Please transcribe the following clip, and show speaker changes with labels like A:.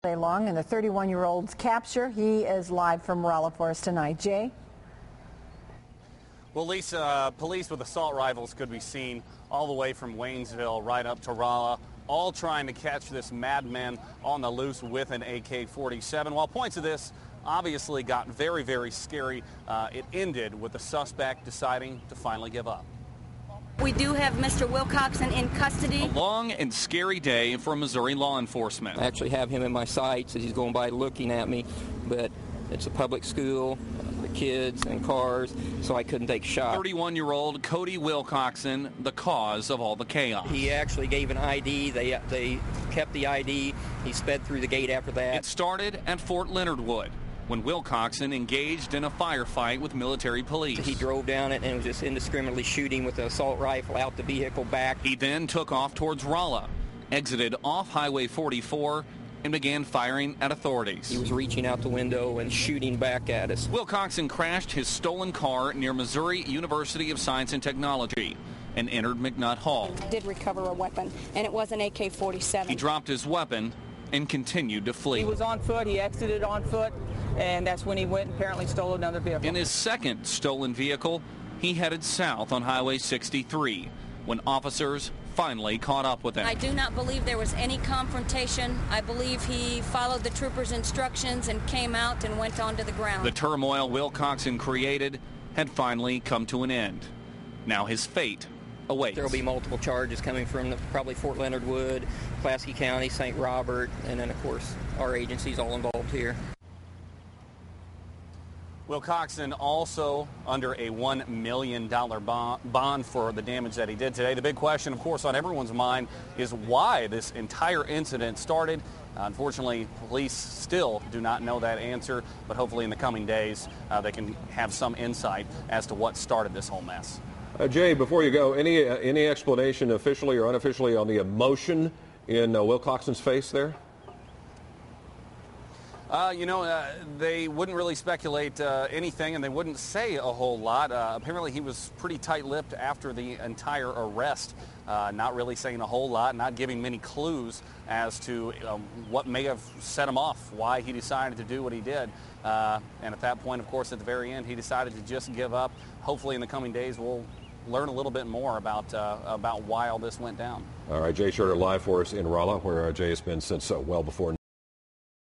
A: Day long and the 31-year-old's capture. He is live from Rolla for us tonight. Jay?
B: Well, Lisa, police with assault rifles could be seen all the way from Waynesville right up to Rolla, all trying to catch this madman on the loose with an AK-47. While points of this obviously got very, very scary, it ended with the suspect deciding to finally give up.
C: We do have Mr. Wilcoxon in custody.
B: A long and scary day for Missouri law enforcement.
D: I actually have him in my sights as he's going by looking at me, but it's a public school, the kids and cars, so I couldn't take a shot.
B: 31-year-old Cody Wilcoxon, the cause of all the chaos.
D: He actually gave an ID. They kept the ID. He sped through the gate after that.
B: It started at Fort Leonard Wood, when Wilcoxon engaged in a firefight with military police.
D: He drove down it and was just indiscriminately shooting with an assault rifle out the vehicle back.
B: He then took off towards Rolla, exited off Highway 44, and began firing at authorities.
D: He was reaching out the window and shooting back at us.
B: Wilcoxon crashed his stolen car near Missouri University of Science and Technology and entered McNutt Hall.
C: Did recover a weapon, and it was an AK-47.
B: He dropped his weapon and continued to flee.
E: He was on foot. He exited on foot, and that's when he went and apparently stole another vehicle.
B: In his second stolen vehicle, he headed south on Highway 63 when officers finally caught up with him.
C: I do not believe there was any confrontation. I believe he followed the troopers' instructions and came out and went onto the ground.
B: The turmoil Wilcoxon created had finally come to an end. Now his fate awaits.
D: There will be multiple charges coming from probably Fort Leonard Wood, Pulaski County, St. Robert, and then, of course, our agencies all involved here.
B: Wilcoxon also under a $1 million bond for the damage that he did today. The big question, of course, on everyone's mind is why this entire incident started. Unfortunately, police still do not know that answer, but hopefully in the coming days they can have some insight as to what started this whole mess.
F: Jay, before you go, any explanation officially or unofficially on the emotion in Wilcoxon's face there?
B: They wouldn't really speculate anything, and they wouldn't say a whole lot. Apparently, he was pretty tight-lipped after the entire arrest, not really saying a whole lot, not giving many clues as to what may have set him off, why he decided to do what he did. And at that point, of course, at the very end, he decided to just give up. Hopefully, in the coming days, we'll learn a little bit more about why all this went down.
F: All right, Jay Shorter live for us in Rolla, where Jay has been since well before